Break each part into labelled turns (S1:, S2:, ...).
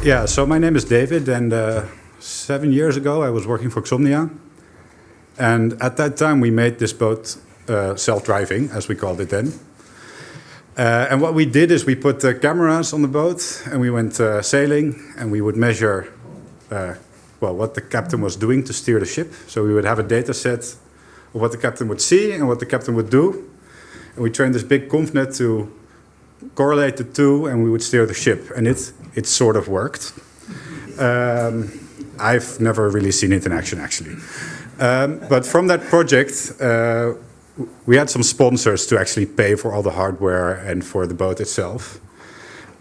S1: Yeah, so my name is David, and 7 years ago I was working for Xomnia. And at that time we made this boat self-driving, as we called it then. And what we did is we put cameras on the boat and we went sailing, and we would measure what the captain was doing to steer the ship. So we would have a data set of what the captain would see and what the captain would do. And we trained this big ConvNet to correlate the two, and we would steer the ship. And it sort of worked. I've never really seen it in action, actually. But from that project, we had some sponsors to actually pay for all the hardware and for the boat itself.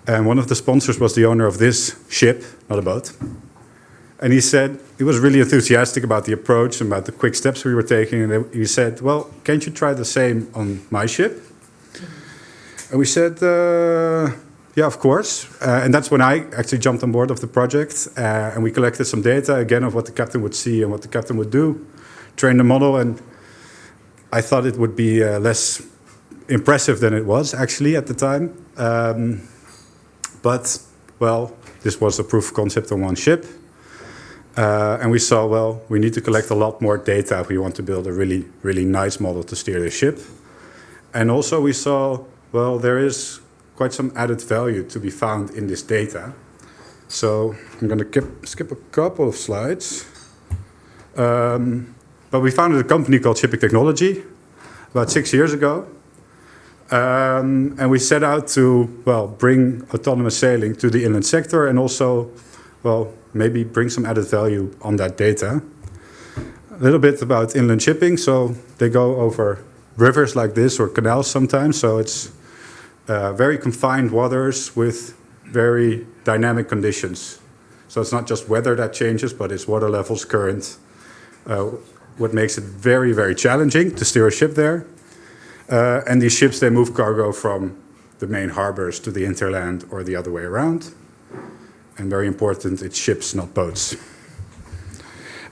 S1: And one of the sponsors was the owner of this ship, not a boat. And he said, he was really enthusiastic about the approach and about the quick steps we were taking. And he said, well, can't you try the same on my ship? And we said, yeah, of course. And that's when I actually jumped on board of the project. And we collected some data, again, of what the captain would see and what the captain would do. Trained the model, and I thought it would be less impressive than it was, actually, at the time. But, well, this was a proof of concept on one ship. And we saw, well, we need to collect a lot more data if we want to build a really, really nice model to steer the ship. And also we saw, well, there is quite some added value to be found in this data. So I'm going to skip a couple of slides. But we founded a company called Shipping Technology about 6 years ago. And we set out to, well, bring autonomous sailing to the inland sector, and also, well, maybe bring some added value on that data. A little bit about inland shipping. So they go over rivers like this or canals sometimes. So it's very confined waters with very dynamic conditions. So it's not just weather that changes, but it's water levels, current, what makes it very, very challenging to steer a ship there. And these ships, they move cargo from the main harbors to the hinterland or the other way around. And very important, it's ships, not boats.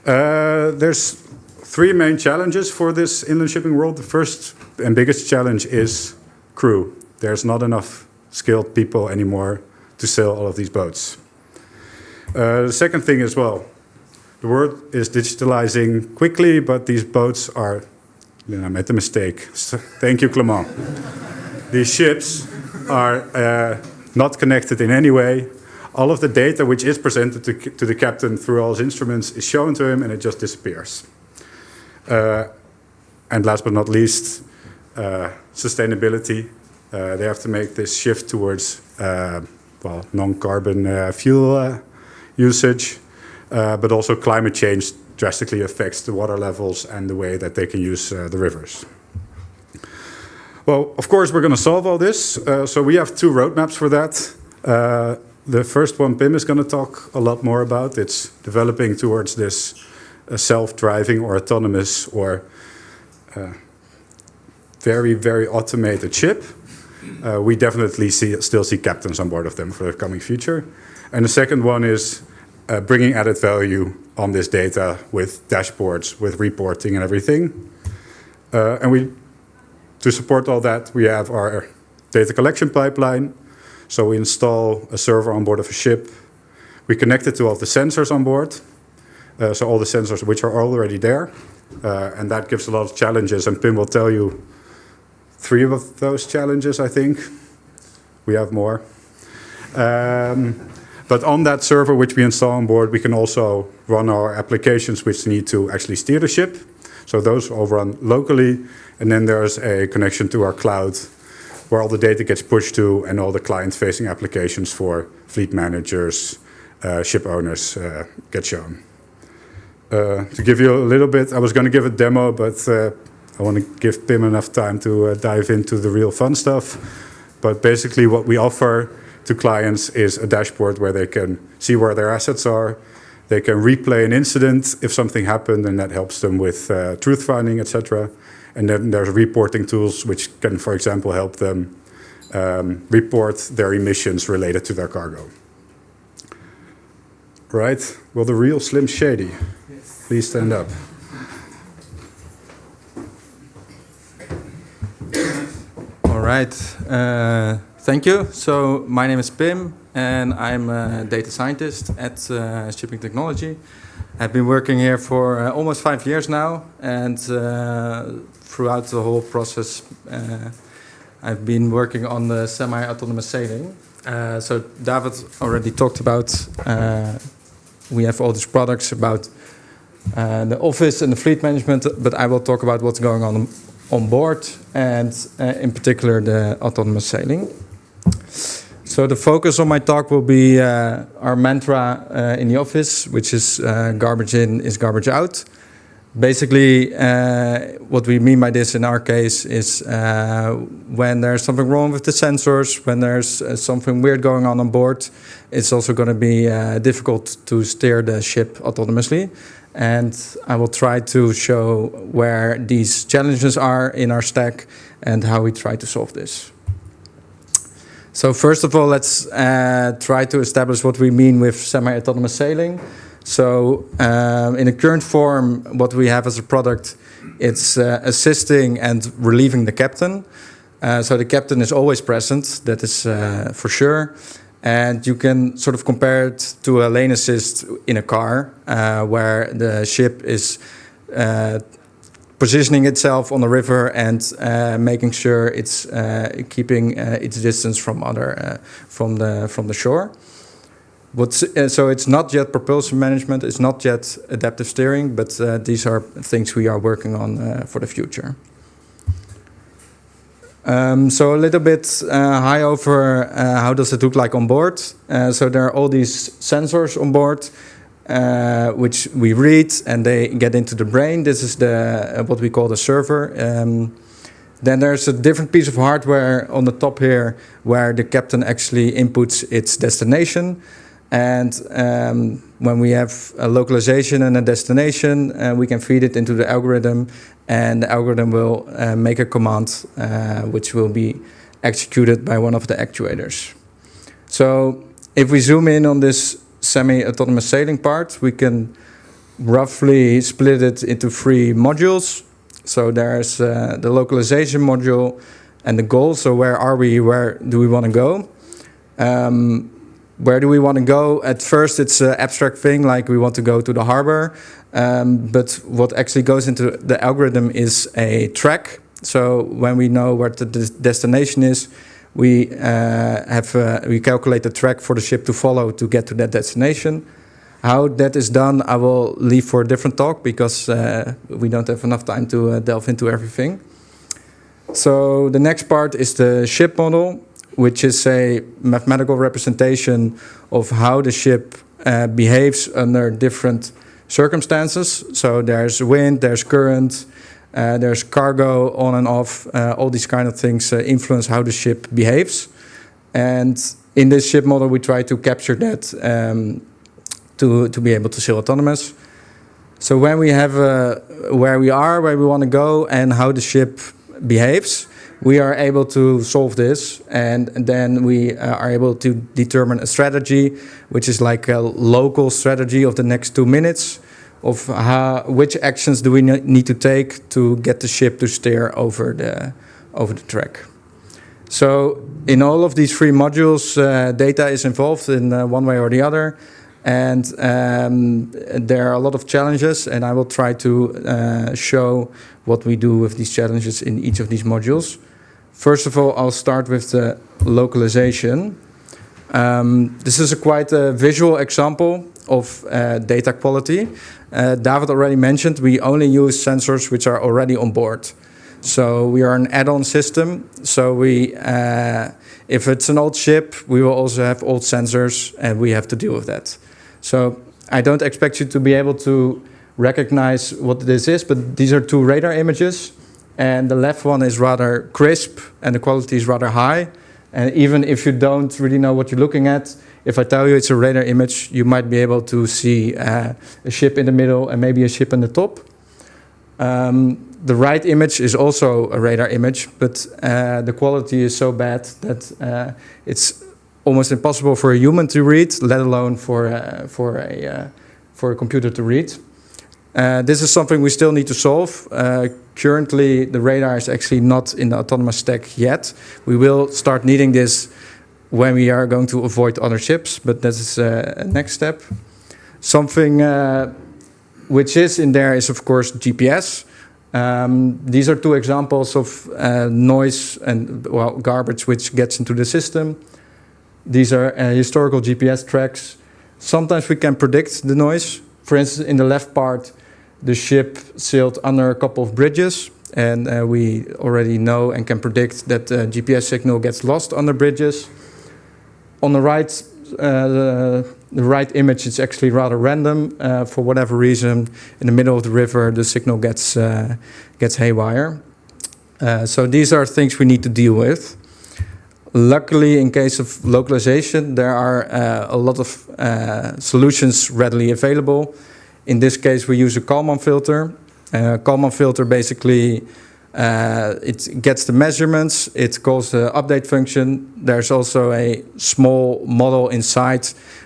S1: There's three main challenges for this inland shipping world. The first and biggest challenge is crew. There's not enough skilled people anymore to sail all of these boats. The second thing is, well, the world is digitalizing quickly, but these boats are, I made a mistake. Thank you, Clement. These ships are not connected in any way. All of the data which is presented to the captain through all his instruments is shown to him, and it just disappears. And last but not least, sustainability. They have to make this shift towards non-carbon fuel usage, but also climate change drastically affects the water levels and the way that they can use the rivers. Well, of course, we're going to solve all this. So we have two roadmaps for that. The first one Pim is going to talk a lot more about. It's developing towards this self-driving or autonomous or very, very automated ship. We definitely still see captains on board of them for the coming future. And the second one is bringing added value on this data with dashboards, with reporting and everything. To support all that, we have our data collection pipeline. So we install a server on board of a ship. We connect it to all the sensors on board. So all the sensors which are already there. And that gives a lot of challenges. And Pim will tell you 3 of those challenges, I think. We have more. But on that server which we install on board, we can also run our applications which need to actually steer the ship. So those all run locally. And then there's a connection to our cloud where all the data gets pushed to, and all the client-facing applications for fleet managers, ship owners get shown. To give you a little bit, I was going to give a demo, but I want to give Pim enough time to dive into the real fun stuff. But basically what we offer to clients is a dashboard where they can see where their assets are. They can replay an incident if something happened, and that helps them with truth finding, etc. And then there's reporting tools which can, for example, help them report their emissions related to their cargo. Right? Will the real Slim Shady please stand up?
S2: All right. Thank you. So my name is Pim. and I'm a data scientist at Shipping Technology. I've been working here for almost 5 years now, and throughout the whole process I've been working on the semi-autonomous sailing. So David already talked about, we have all these products about the office and the fleet management, but I will talk about what's going on board, and in particular the autonomous sailing. So the focus on my talk will be our mantra in the office, which is garbage in is garbage out. Basically, what we mean by this in our case is when there's something wrong with the sensors, when there's something weird going on board, it's also going to be difficult to steer the ship autonomously. And I will try to show where these challenges are in our stack and how we try to solve this. So first of all, let's try to establish what we mean with semi-autonomous sailing. So in the current form, what we have as a product, it's assisting and relieving the captain. So the captain is always present, that is for sure. And you can sort of compare it to a lane assist in a car, where the ship is positioning itself on the river and making sure it's keeping its distance from the shore. So it's not yet propulsion management, it's not yet adaptive steering, but these are things we are working on for the future. So a little bit high over how does it look like on board. So there are all these sensors on board, which we read and they get into the brain. This is what we call the server. Then there's a different piece of hardware on the top here where the captain actually inputs its destination. And when we have a localization and a destination, we can feed it into the algorithm, and the algorithm will make a command which will be executed by one of the actuators. So if we zoom in on this semi-autonomous sailing part, we can roughly split it into 3 modules. So there's the localization module and the goal. So where are we? Where do we want to go? Where do we want to go? At first, it's an abstract thing, like we want to go to the harbor. But what actually goes into the algorithm is a track. So when we know where the destination is, we calculate the track for the ship to follow to get to that destination. How that is done, I will leave for a different talk because we don't have enough time to delve into everything. So the next part is the ship model, which is a mathematical representation of how the ship behaves under different circumstances. So there's wind, there's current, there's cargo on and off. All these kind of things influence how the ship behaves. And in this ship model, we try to capture that to be able to sail autonomous. So when we have where we are, where we want to go, and how the ship behaves, we are able to solve this, and then we are able to determine a strategy, which is like a local strategy of the next 2 minutes, of which actions do we need to take to get the ship to steer over the track. So in all of these 3 modules, data is involved in one way or the other, and there are a lot of challenges, and I will try to show what we do with these challenges in each of these modules. First of all, I'll start with the localization. This is quite a visual example of data quality. David already mentioned we only use sensors which are already on board. So we are an add-on system. So if it's an old ship, we will also have old sensors, and we have to deal with that. So I don't expect you to be able to recognize what this is, but these are 2 radar images. And the left one is rather crisp, and the quality is rather high. And even if you don't really know what you're looking at, if I tell you it's a radar image, you might be able to see a ship in the middle and maybe a ship on the top. The right image is also a radar image, but the quality is so bad that it's almost impossible for a human to read, let alone for a computer to read. This is something we still need to solve. Currently, the radar is actually not in the autonomous stack yet. We will start needing this when we are going to avoid other ships, but that is a next step. Something which is in there is, of course, GPS. These are two examples of noise and garbage which gets into the system. These are historical GPS tracks. Sometimes we can predict the noise. For instance, in the left part, the ship sailed under a couple of bridges, and we already know and can predict that the GPS signal gets lost under bridges. On the right, the right image is actually rather random. For whatever reason, in the middle of the river, the signal gets haywire. So these are things we need to deal with. Luckily, in case of localization, there are a lot of solutions readily available. In this case, we use a Kalman filter. Kalman filter basically, it gets the measurements, it calls the update function. There's also a small model inside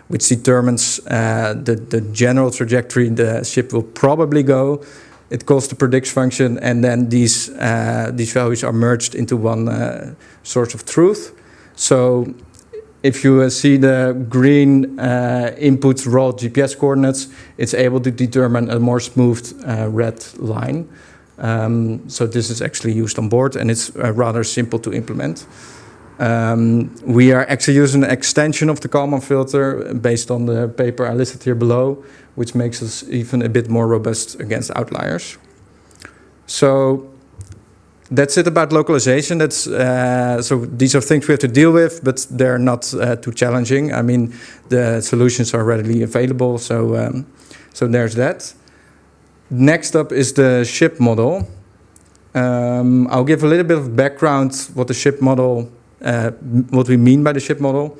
S2: which determines the general trajectory the ship will probably go. It calls the predict function, and then these values are merged into one source of truth. So if you see the green input raw GPS coordinates, it's able to determine a more smooth red line. So this is actually used on board, and it's rather simple to implement. We are actually using an extension of the Kalman filter based on the paper I listed here below, which makes us even a bit more robust against outliers. So that's it about localization. That's so these are things we have to deal with, but they're not too challenging. I mean, the solutions are readily available, so there's that. Next up is the ship model. I'll give a little bit of background what the ship model, what we mean by the ship model.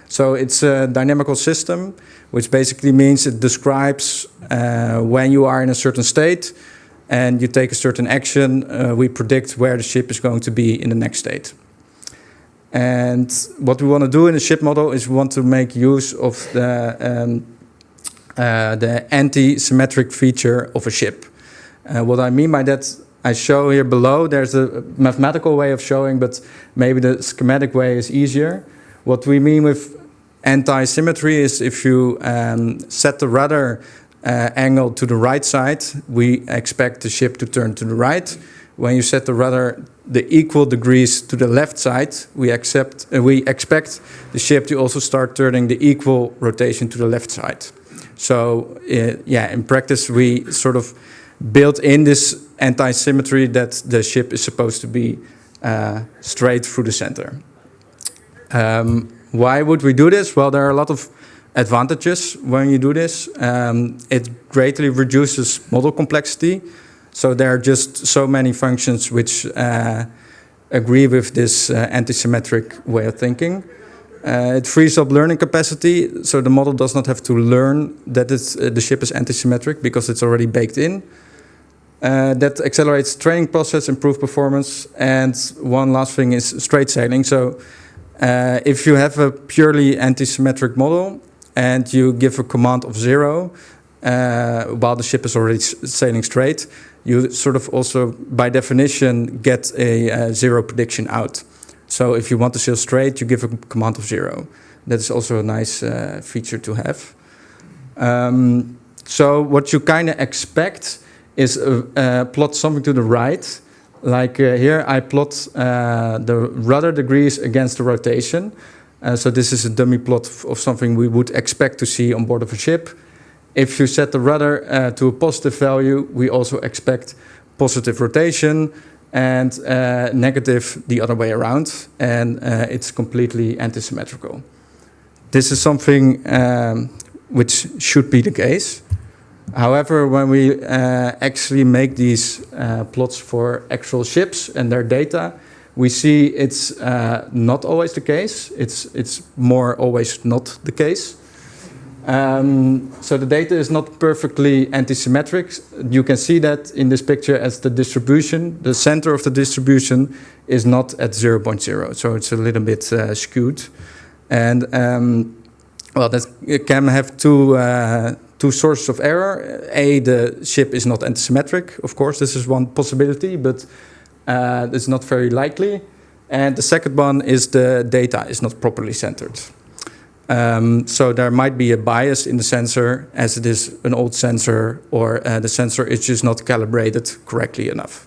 S2: So it's a dynamical system, which basically means it describes when you are in a certain state and you take a certain action, we predict where the ship is going to be in the next state. And what we want to do in the ship model is we want to make use of the anti-symmetric feature of a ship. What I mean by that, I show here below. There's a mathematical way of showing, but maybe the schematic way is easier. What we mean with anti-symmetry is if you set the rudder angle to the right side, we expect the ship to turn to the right. When you set the rudder the equal degrees to the left side, we expect the ship to also start turning the equal rotation to the left side. So in practice, we sort of built in this anti-symmetry that the ship is supposed to be straight through the center. Why would we do this? Well, there are a lot of advantages when you do this. It greatly reduces model complexity. So there are just so many functions which agree with this anti-symmetric way of thinking. It frees up learning capacity, so the model does not have to learn that the ship is anti-symmetric because it's already baked in. That accelerates training process, improves performance, and one last thing is straight sailing. So if you have a purely anti-symmetric model and you give a command of 0 while the ship is already sailing straight, you sort of also, by definition, get a 0 prediction out. So if you want to sail straight, you give a command of 0. That is also a nice feature to have. So what you kind of expect is plot something to the right. Like here, I plot the rudder degrees against the rotation. So this is a dummy plot of something we would expect to see on board of a ship. If you set the rudder to a positive value, we also expect positive rotation, and negative the other way around, and it's completely anti-symmetrical. This is something which should be the case. However, when we actually make these plots for actual ships and their data, we see it's not always the case. It's more always not the case. So the data is not perfectly anti-symmetric. You can see that in this picture as the distribution, the center of the distribution is not at 0.0. So it's a little bit skewed. And well, that can have two sources of error. The ship is not anti-symmetric. Of course, this is one possibility, but it's not very likely. And the second one is the data is not properly centered. So there might be a bias in the sensor as it is an old sensor, or the sensor is just not calibrated correctly enough.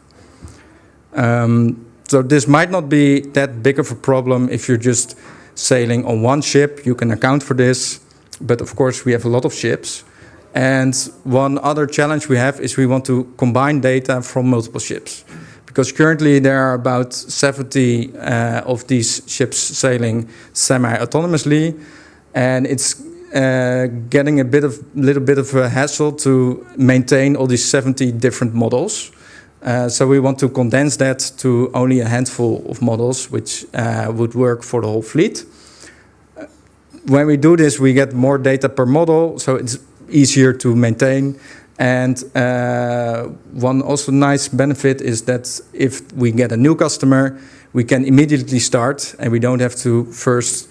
S2: So this might not be that big of a problem if you're just sailing on one ship. You can account for this, but of course we have a lot of ships. And one other challenge we have is we want to combine data from multiple ships. Because currently there are about 70 of these ships sailing semi-autonomously, and it's getting a little bit of a hassle to maintain all these 70 different models. So we want to condense that to only a handful of models, which would work for the whole fleet. When we do this, we get more data per model, so it's easier to maintain. And one also nice benefit is that if we get a new customer, we can immediately start, and we don't have to first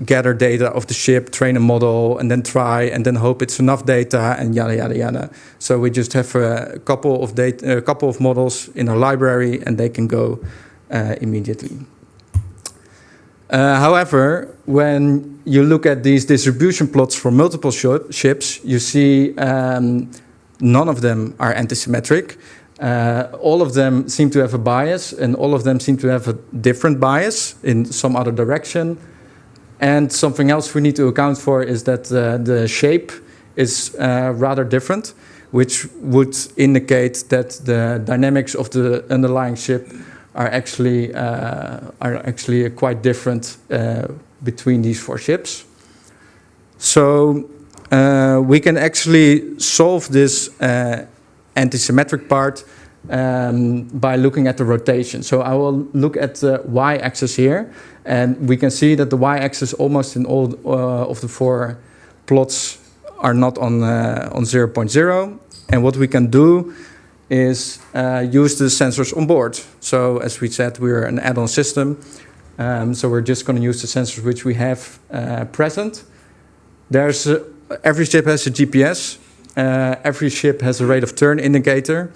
S2: gather data of the ship, train a model, and then try, and then hope it's enough data, and yada yada yada. So we just have a couple of models in our library, and they can go immediately. However, when you look at these distribution plots for multiple ships, you see none of them are antisymmetric. All of them seem to have a bias, and all of them seem to have a different bias in some other direction. And something else we need to account for is that the shape is rather different, which would indicate that the dynamics of the underlying ship are actually quite different between these four ships. So we can actually solve this antisymmetric part by looking at the rotation. So I will look at the y-axis here, and we can see that the y-axis almost in all of the four plots are not on 0.0. And what we can do is use the sensors on board. So as we said, we're an add-on system. So we're just going to use the sensors which we have present. Every ship has a GPS. Every ship has a rate of turn indicator.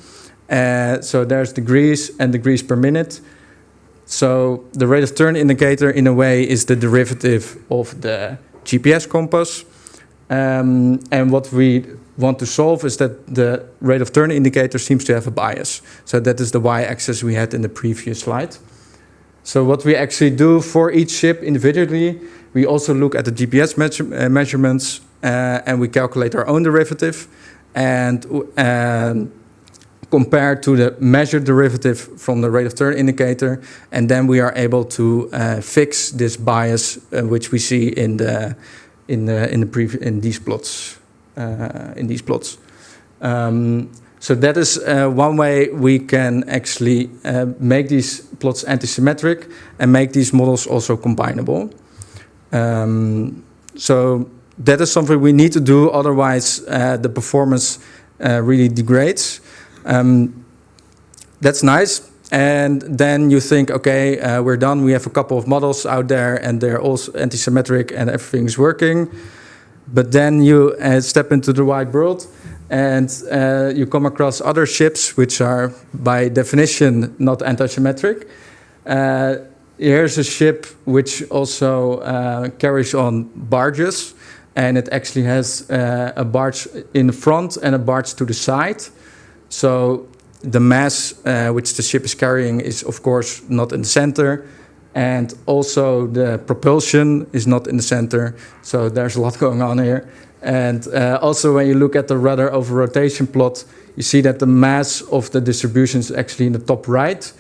S2: So there's degrees and degrees per minute. So the rate of turn indicator, in a way, is the derivative of the GPS compass. And what we want to solve is that the rate of turn indicator seems to have a bias. So that is the y-axis we had in the previous slide. So what we actually do for each ship individually, we also look at the GPS measurements, and we calculate our own derivative, and compare to the measured derivative from the rate of turn indicator, and then we are able to fix this bias which we see in these plots. So that is one way we can actually make these plots antisymmetric and make these models also combinable. So that is something we need to do, otherwise the performance really degrades. That's nice. And then you think, okay, we're done. We have a couple of models out there, and they're also antisymmetric, and everything's working. But then you step into the wide world, and you come across other ships which are, by definition, not antisymmetric. Here's a ship which also carries on barges, and it actually has a barge in the front and a barge to the side. So the mass which the ship is carrying is, of course, not in the center. And also the propulsion is not in the center. So there's a lot going on here. And also when you look at the rudder over rotation plot, you see that the mass of the distribution is actually in the top right,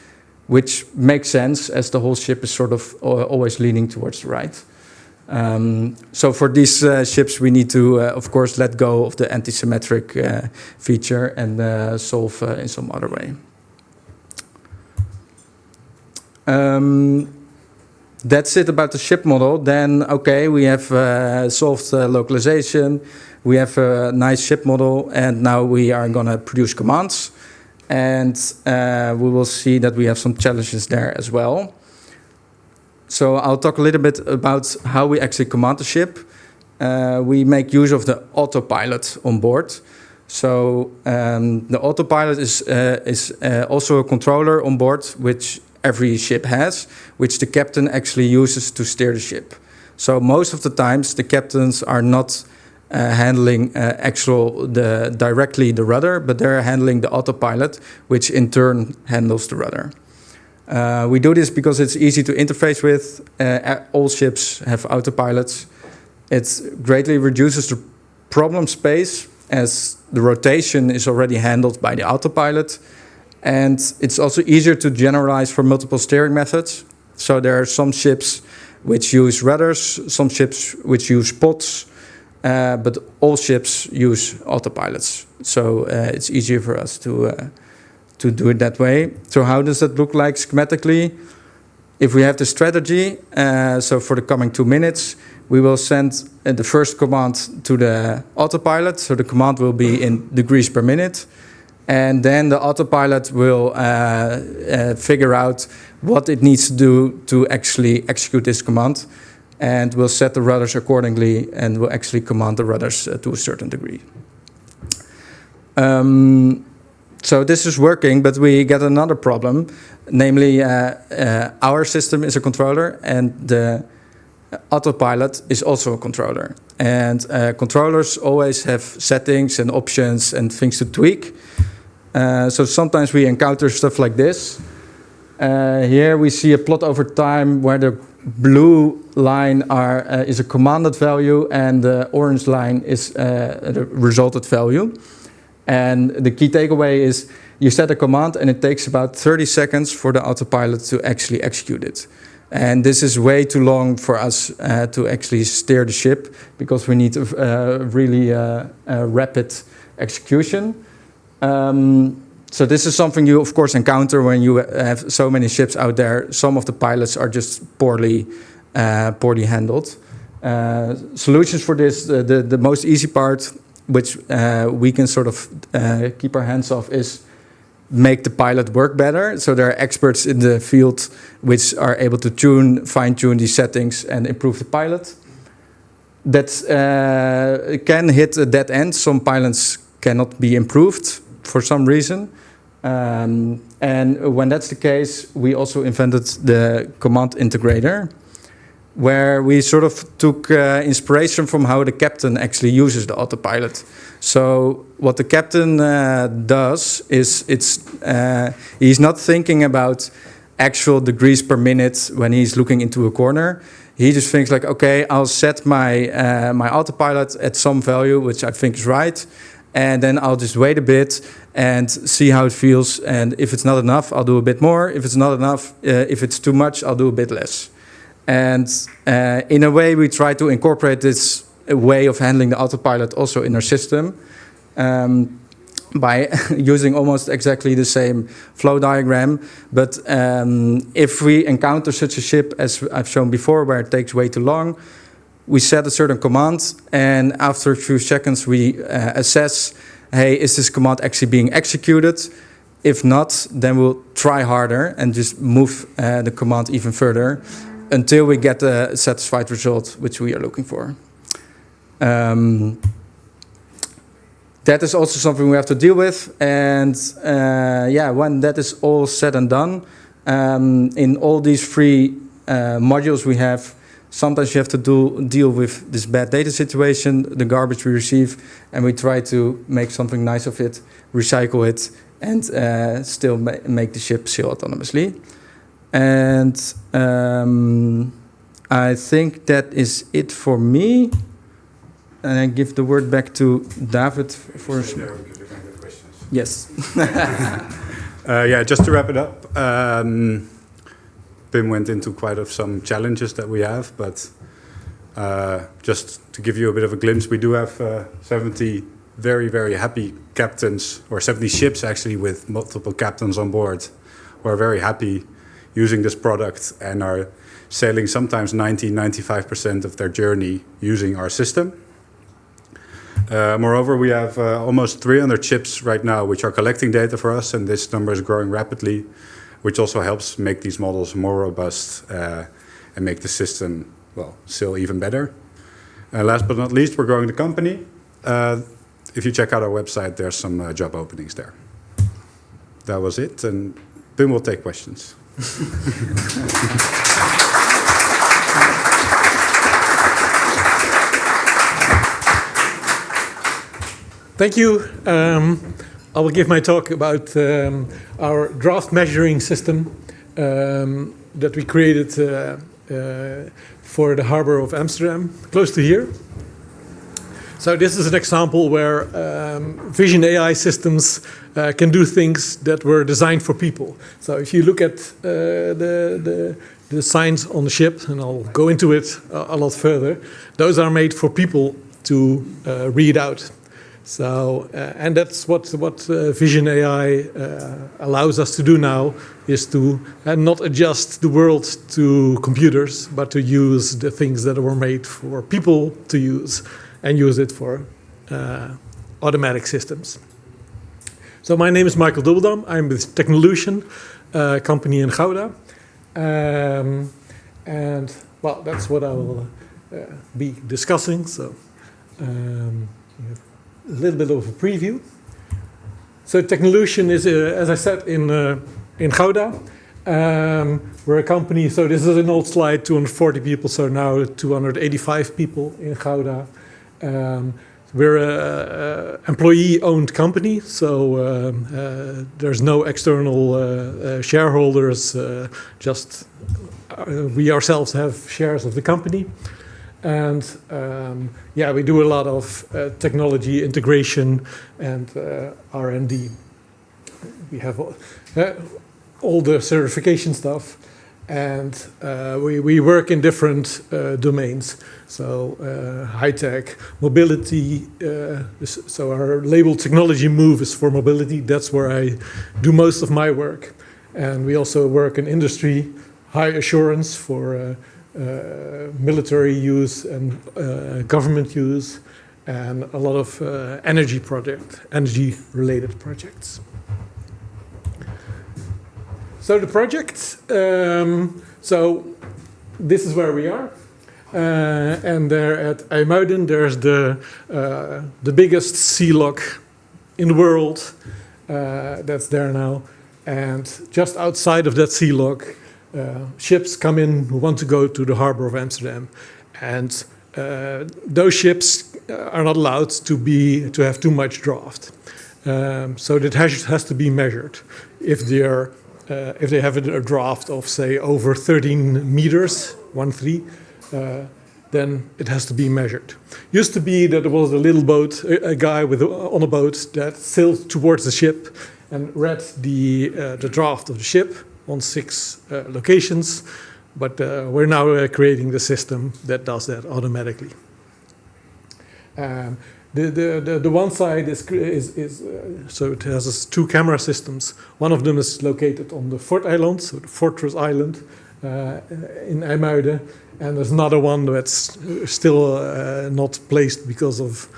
S2: which makes sense as the whole ship is sort of always leaning towards the right. So for these ships, we need to, of course, let go of the antisymmetric feature and solve in some other way. That's it about the ship model. Then, okay, we have solved localization. We have a nice ship model, and now we are going to produce commands. And we will see that we have some challenges there as well. So I'll talk a little bit about how we actually command the ship. We make use of the autopilot on board. So the autopilot is also a controller on board, which every ship has, which the captain actually uses to steer the ship. So most of the times the captains are not handling directly the rudder, but they're handling the autopilot, which in turn handles the rudder. We do this because it's easy to interface with. All ships have autopilots. It greatly reduces the problem space as the rotation is already handled by the autopilot. And it's also easier to generalize for multiple steering methods. So there are some ships which use rudders, some ships which use pods, but all ships use autopilots. So it's easier for us to do it that way. So how does that look like schematically? If we have the strategy, so for the coming 2 minutes, we will send the first command to the autopilot. So the command will be in degrees per minute. And then the autopilot will figure out what it needs to do to actually execute this command. And we'll set the rudders accordingly and will actually command the rudders to a certain degree. So this is working, but we get another problem. Namely, our system is a controller and the autopilot is also a controller. And controllers always have settings and options and things to tweak. So sometimes we encounter stuff like this. Here we see a plot over time where the blue line is a commanded value and the orange line is the resulted value. And the key takeaway is you set a command and it takes about 30 seconds for the autopilot to actually execute it. And this is way too long for us to actually steer the ship because we need really rapid execution. So this is something you, of course, encounter when you have so many ships out there. Some of the pilots are just poorly handled. Solutions for this, the most easy part, which we can sort of keep our hands off, is make the pilot work better. So there are experts in the field which are able to fine-tune these settings and improve the pilot. That can hit a dead end. Some pilots cannot be improved for some reason. And when that's the case, we also invented the command integrator, where we sort of took inspiration from how the captain actually uses the autopilot. So what the captain does is he's not thinking about actual degrees per minute when he's looking into a corner. He just thinks like, okay, I'll set my autopilot at some value, which I think is right. And then I'll just wait a bit and see how it feels. And if it's not enough, I'll do a bit more. If it's not enough, if it's too much, I'll do a bit less. And in a way, we try to incorporate this way of handling the autopilot also in our system by using almost exactly the same flow diagram. But if we encounter such a ship as I've shown before, where it takes way too long, we set a certain command, and after a few seconds, we assess, hey, is this command actually being executed? If not, then we'll try harder and just move the command even further until we get a satisfied result, which we are looking for. That is also something we have to deal with. And when that is all said and done, in all these 3 modules we have, sometimes you have to deal with this bad data situation, the garbage we receive, and we try to make something nice of it, recycle it, and still make the ship sail autonomously. And I think that is it for me. And I give the word back to David for...
S1: Because you're going to get questions.
S2: Yes.
S1: Just to wrap it up. Pim went into quite some challenges that we have, but just to give you a bit of a glimpse, we do have 70 very, very happy captains, or 70 ships actually with multiple captains on board, who are very happy using this product and are sailing sometimes 90-95% of their journey using our system. Moreover, we have almost 300 ships right now which are collecting data for us, and this number is growing rapidly, which also helps make these models more robust and make the system, sail even better. Last but not least, we're growing the company. If you check out our website, there's some job openings there. That was it, and Pim will take questions.
S3: Thank you. I will give my talk about our draft measuring system that we created for the harbor of Amsterdam, close to here. So this is an example where vision AI systems can do things that were designed for people. So if you look at the signs on the ship, and I'll go into it a lot further, those are made for people to read out. So, and that's what Vision AI allows us to do now, is to not adjust the world to computers, but to use the things that were made for people to use and use it for automatic systems. So my name is Michael Dubbeldam. I'm with Technolution, company in Gouda. And, well, that's what I will be discussing. So, a little bit of a preview. So Technolution is, as I said, in Gouda. We're a company, so this is an old slide, 240 people, so now 285 people in Gouda. We're an employee-owned company, so there's no external shareholders, just we ourselves have shares of the company. And yeah, we do a lot of technology integration and R&D. We have all the certification stuff, and we work in different domains. So high-tech, mobility, so our label Technology Move is for mobility. That's where I do most of my work. And we also work in industry, high assurance for military use and government use, and a lot of energy-related projects. So the project, so this is where we are, and there at IJmuiden there's the biggest sea lock in the world that's there now, and just outside of that sea lock, ships come in who want to go to the harbor of Amsterdam, and those ships are not allowed to have too much draft. So that has to be measured. If they have a draft of, say, over 13 meters, 13, then it has to be measured. Used to be that there was a little boat, a guy on a boat that sailed towards the ship and read the draft of the ship on 6 locations, but we're now creating the system that does that automatically. The one side is so it has 2 camera systems. One of them is located on the Fort Island, so the Fortress Island in IJmuiden, and there's another one that's still not placed because of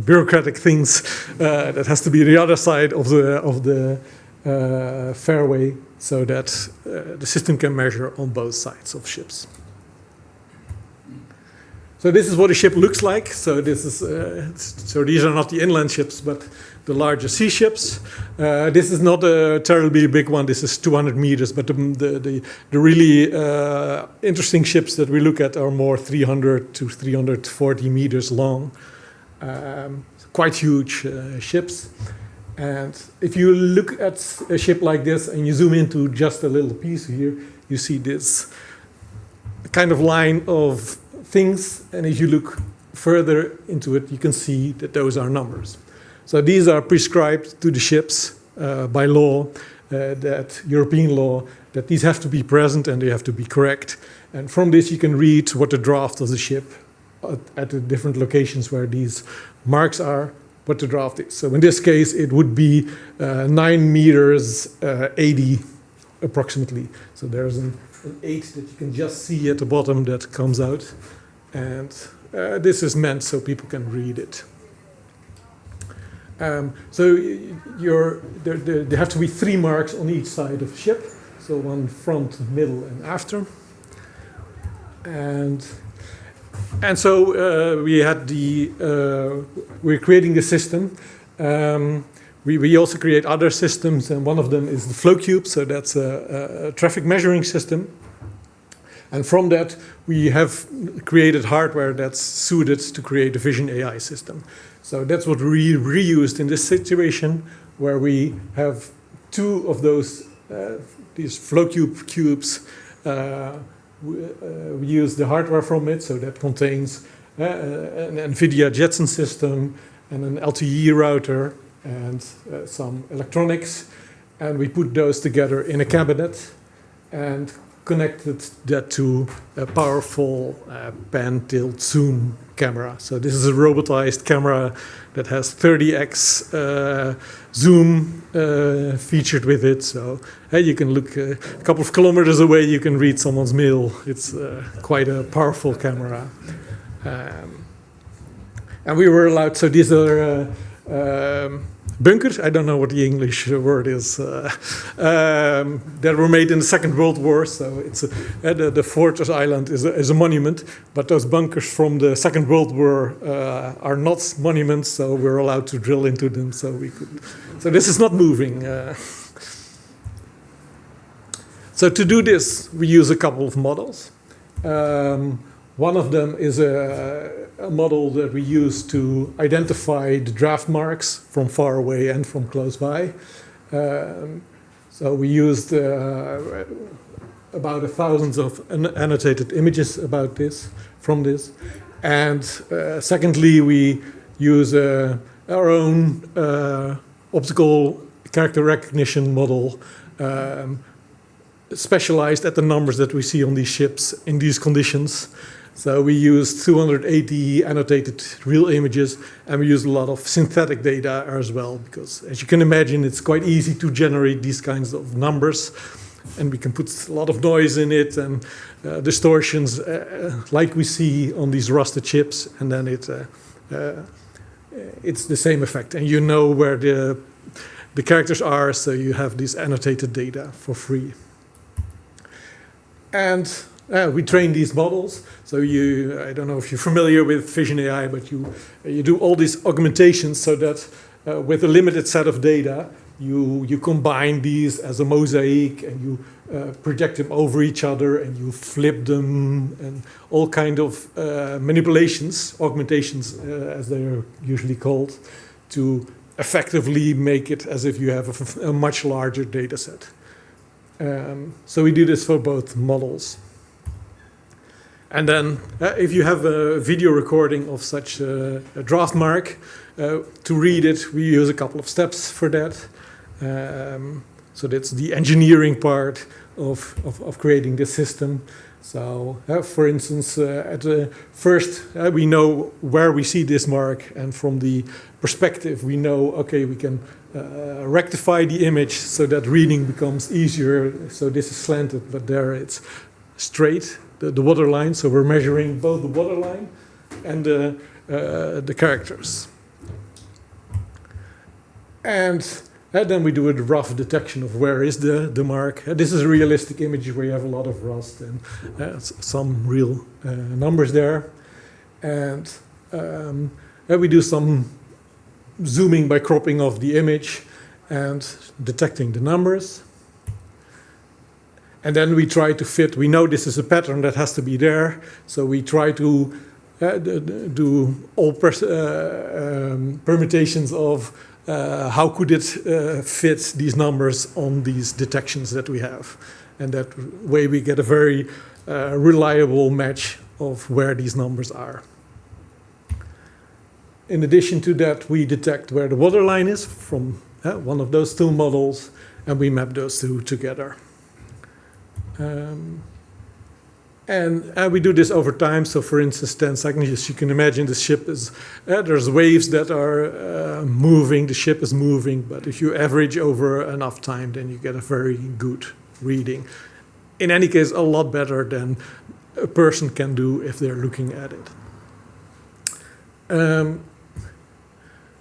S3: bureaucratic things. That has to be the other side of the fairway, so that the system can measure on both sides of ships. So this is what a ship looks like. So this is so these are not the inland ships, but the larger sea ships. This is not a terribly big one. This is 200 meters, but the really interesting ships that we look at are more 300 to 340 meters long. Quite huge ships. And if you look at a ship like this and you zoom into just a little piece here, you see this kind of line of things, and if you look further into it, you can see that those are numbers. So these are prescribed to the ships by law, that European law, that these have to be present and they have to be correct. And from this you can read what the draft of the ship at the different locations where these marks are, what the draft is. So in this case it would be 9 meters 80 approximately. So there's an 8 that you can just see at the bottom that comes out. And this is meant so people can read it. So there have to be 3 marks on each side of the ship. So one front, middle, and after. And so we're creating the system. we also create other systems, and one of them is the flow cube. So that's a traffic measuring system. And from that, we have created hardware that's suited to create a vision AI system. So that's what we reused in this situation, where we have two of those, these flow cubes. We use the hardware from it, so that contains an NVIDIA Jetson system and an LTE router and some electronics. And we put those together in a cabinet and connected that to a powerful pan tilt zoom camera. So this is a robotized camera that has 30x zoom featured with it. So you can look a couple of kilometers away, you can read someone's mail. It's quite a powerful camera. And we were allowed, so these are bunkers, I don't know what the English word is, that were made in the Second World War. So it's the Fortress Island is a monument, but those bunkers from the Second World War are not monuments, so we're allowed to drill into them. So we could. So this is not moving. So to do this, we use a couple of models. One of them is a model that we use to identify the draft marks from far away and from close by. So we used about 1,000 of annotated images about this, from this. And secondly, we use our own optical character recognition model specialized at the numbers that we see on these ships in these conditions. So we used 280 annotated real images, and we used a lot of synthetic data as well, because as you can imagine, it's quite easy to generate these kinds of numbers, and we can put a lot of noise in it and distortions like we see on these rusted ships, and then it's the same effect. And you know where the characters are, so you have this annotated data for free. And we train these models. So I don't know if you're familiar with Vision AI, but you do all these augmentations so that with a limited set of data, you combine these as a mosaic, and you project them over each other, and you flip them, and all kind of manipulations, augmentations as they're usually called, to effectively make it as if you have a much larger data set. So we do this for both models. And then if you have a video recording of such a draft mark, to read it, we use a couple of steps for that. So that's the engineering part of creating this system. So for instance, at first we know where we see this mark, and from the perspective we know, okay, we can rectify the image so that reading becomes easier. So this is slanted, but there it's straight, the water line. So we're measuring both the water line and the characters. And then we do a rough detection of where is the mark. This is a realistic image where you have a lot of rust and some real numbers there. And we do some zooming by cropping of the image and detecting the numbers. And then we try to fit, we know this is a pattern that has to be there, so we try to do all permutations of how could it fit these numbers on these detections that we have. And that way we get a very reliable match of where these numbers are. In addition to that, we detect where the water line is from one of those two models, and we map those two together. And we do this over time. So for instance, 10 seconds, as you can imagine, the ship is, there's waves that are moving, the ship is moving, but if you average over enough time, then you get a very good reading. In any case, a lot better than a person can do if they're looking at it.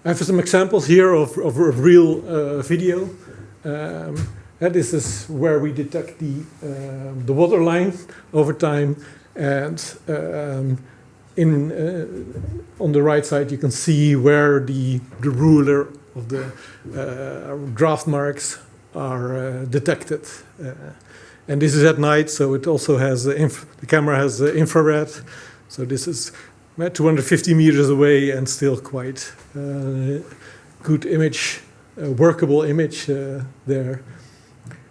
S3: I have some examples here of real video. This is where we detect the water line over time, and on the right side you can see where the ruler of the draft marks are detected. And this is at night, so it also has the camera has infrared. So this is 250 meters away and still quite good image, workable image there.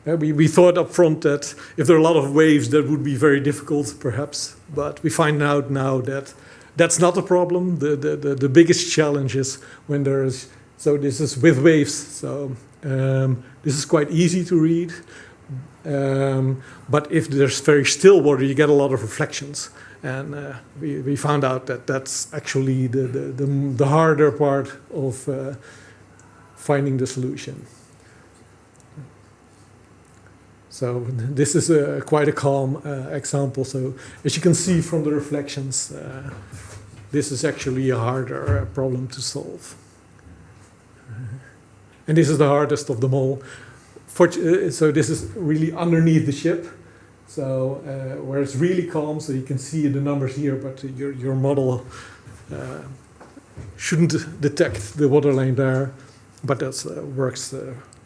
S3: We thought up front that if there are a lot of waves, that would be very difficult, perhaps. But we find out now that that's not a problem. The biggest challenge is when there's, so this is with waves. So this is quite easy to read. But if there's very still water, you get a lot of reflections. And we found out that that's actually the harder part of finding the solution. So this is quite a calm example. So as you can see from the reflections, this is actually a harder problem to solve. And this is the hardest of them all. So this is really underneath the ship. So where it's really calm, so you can see the numbers here, but your model shouldn't detect the water line there, but that works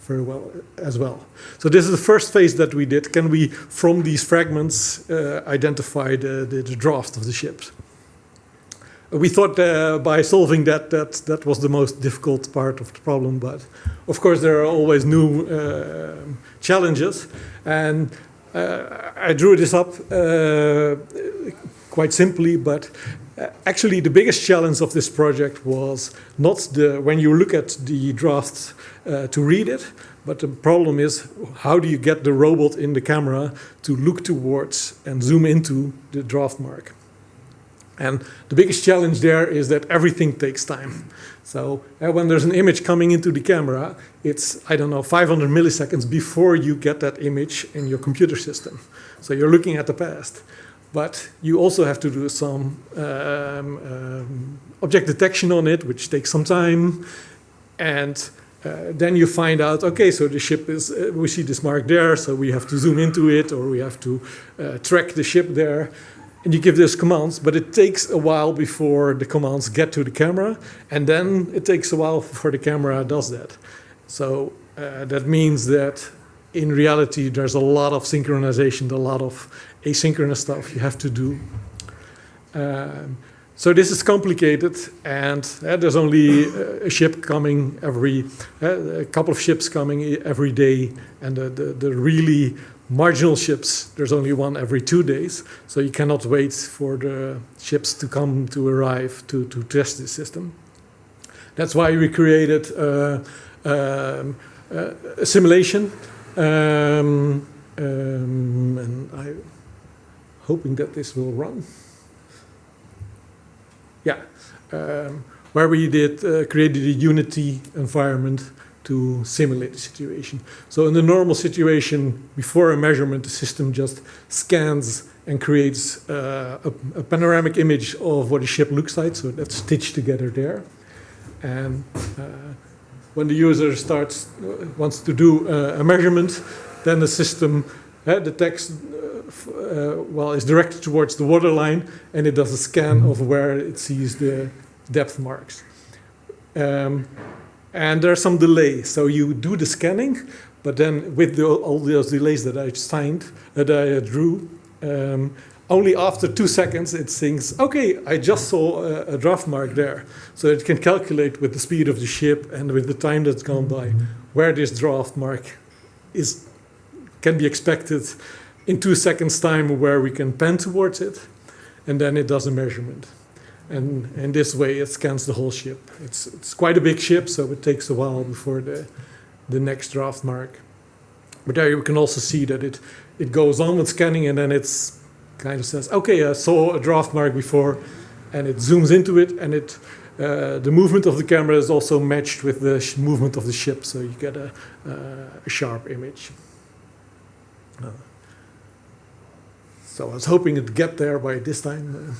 S3: very well as well. So this is the first phase that we did. Can we, from these fragments, identify the draft of the ships? We thought by solving that was the most difficult part of the problem, but of course there are always new challenges. And I drew this up quite simply, but actually the biggest challenge of this project was not when you look at the draft to read it, but the problem is how do you get the robot in the camera to look towards and zoom into the draft mark. And the biggest challenge there is that everything takes time. So when there's an image coming into the camera, it's, 500 milliseconds before you get that image in your computer system. So you're looking at the past. But you also have to do some object detection on it, which takes some time. And then you find out, okay, so the ship is, we see this mark there, so we have to zoom into it, or we have to track the ship there. And you give those commands, but it takes a while before the commands get to the camera, and then it takes a while before the camera does that. So that means that in reality, there's a lot of synchronization, a lot of asynchronous stuff you have to do. So this is complicated, and there's only a ship coming a couple of ships coming every day, and the really marginal ships, there's only one every 2 days, so you cannot wait for the ships to arrive to test this system. That's why we created a simulation, and I'm hoping that this will run. Yeah, where we created a Unity environment to simulate the situation. So in the normal situation, before a measurement, the system just scans and creates a panoramic image of what a ship looks like, so that's stitched together there. And when the user wants to do a measurement, then the system detects, is directed towards the waterline, and it does a scan of where it sees the depth marks. And there's some delay, so you do the scanning, but then with all those delays that I drew, only after 2 seconds it thinks, okay, I just saw a draft mark there. So it can calculate with the speed of the ship and with the time that's gone by where this draft mark can be expected in 2 seconds time, where we can pan towards it, and then it does a measurement. And in this way, it scans the whole ship. It's quite a big ship, so it takes a while before the next draft mark. But there you can also see that it goes on with scanning, and then it's kind of says, okay, I saw a draft mark before, and it zooms into it, and the movement of the camera is also matched with the movement of the ship, so you get a sharp image. So I was hoping it'd get there by this time.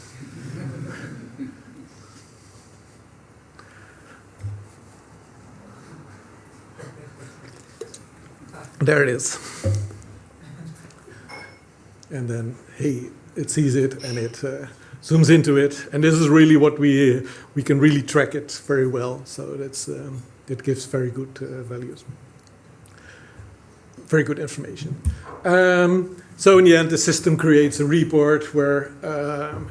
S3: There it is. And then, hey, it sees it and it zooms into it. And this is really what we can really track it very well. So that's it gives very good values, very good information. So in the end, the system creates a report where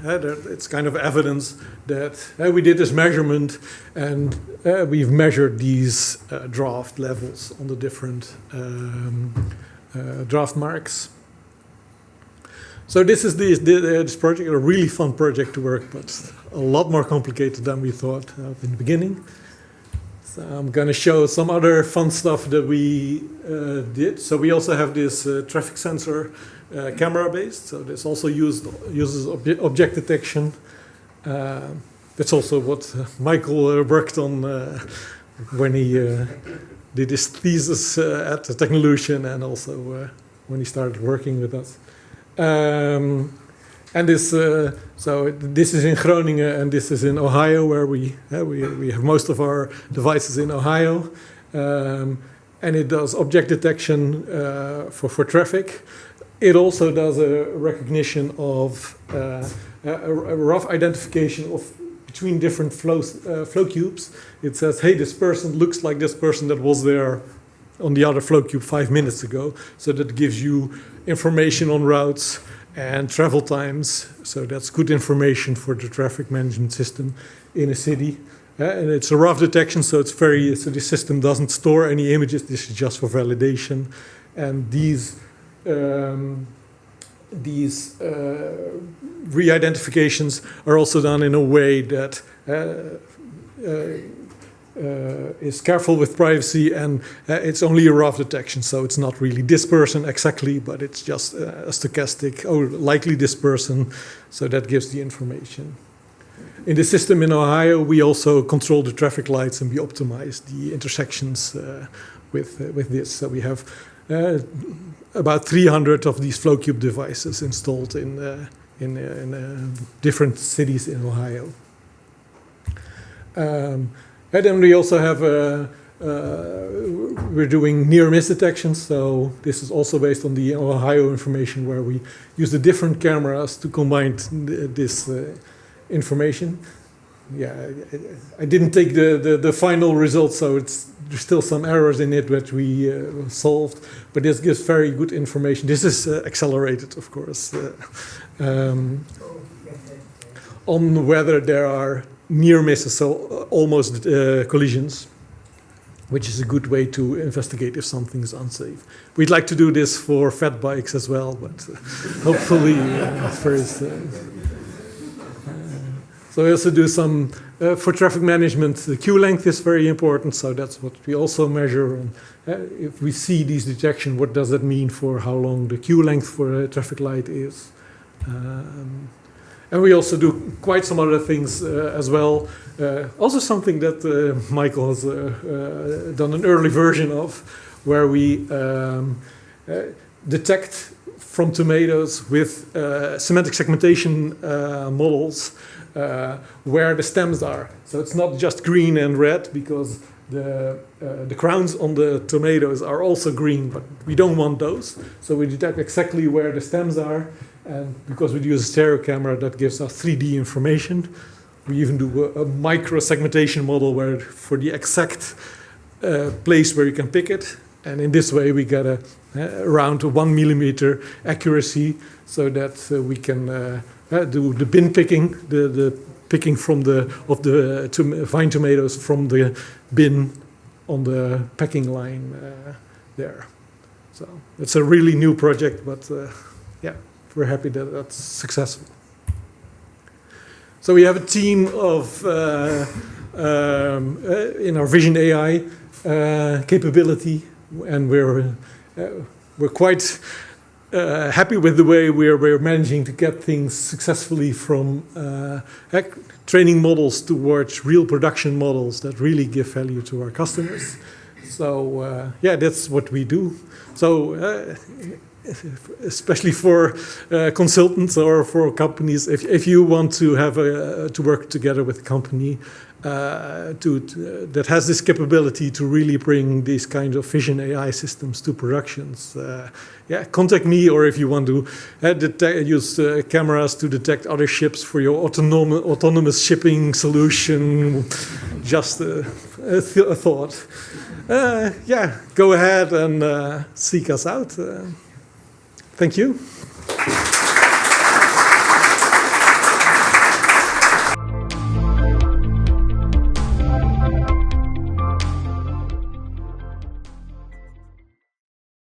S3: it's kind of evidence that we did this measurement and we've measured these draft levels on the different draft marks. So this is this project, a really fun project to work, but a lot more complicated than we thought in the beginning. So I'm going to show some other fun stuff that we did. So we also have this traffic sensor camera-based. So this also uses object detection. That's also what Michael worked on when he did his thesis at Technolution, and also when he started working with us. And this, so this is in Groningen, and this is in Ohio, where we have most of our devices in Ohio, and it does object detection for traffic. It also does a recognition of a rough identification of between different flow cubes. It says, hey, this person looks like this person that was there on the other flow cube 5 minutes ago. So that gives you information on routes and travel times. So that's good information for the traffic management system in a city. And it's a rough detection, so it's so the system doesn't store any images. This is just for validation. And these re-identifications are also done in a way that is careful with privacy, and it's only a rough detection, so it's not really this person exactly, but it's just a stochastic, likely this person, so that gives the information. In the system in Ohio, we also control the traffic lights, and we optimize the intersections with this. So we have about 300 of these flow cube devices installed in different cities in Ohio. And then we also have, we're doing near-miss detection. So this is also based on the Ohio information, where we use the different cameras to combine this information. Yeah, I didn't take the final result, so there's still some errors in it that we solved. But this gives very good information. This is accelerated, of course, on whether there are near misses, so almost collisions, which is a good way to investigate if something is unsafe. We'd like to do this for fat bikes as well, but hopefully first. So we also do some, for traffic management, the queue length is very important, so that's what we also measure. And, if we see these detection, what does that mean for how long the queue length for a traffic light is? And we also do quite some other things as well. Also something that Michael has done an early version of, where we detect from tomatoes with semantic segmentation models where the stems are. So it's not just green and red, because the crowns on the tomatoes are also green, but we don't want those. So we detect exactly where the stems are. And because we use a stereo camera, that gives us 3D information. We even do a micro segmentation model where for the exact place where you can pick it. And in this way, we get around 1 millimeter accuracy, so that we can do the bin picking, the picking from fine tomatoes from the bin on the packing line there. So it's a really new project, but yeah. We're happy that that's successful. So we have a team of, in our Vision AI capability, and we're quite happy with the way we're managing to get things successfully from training models towards real production models that really give value to our customers. So yeah, that's what we do. So especially for consultants or for companies, if you want to have to work together with a company that has this capability to really bring these kind of vision AI systems to productions, yeah, contact me. Or if you want to use cameras to detect other ships for your autonomous shipping solution, just a thought. Yeah, go ahead and seek us out. Thank you.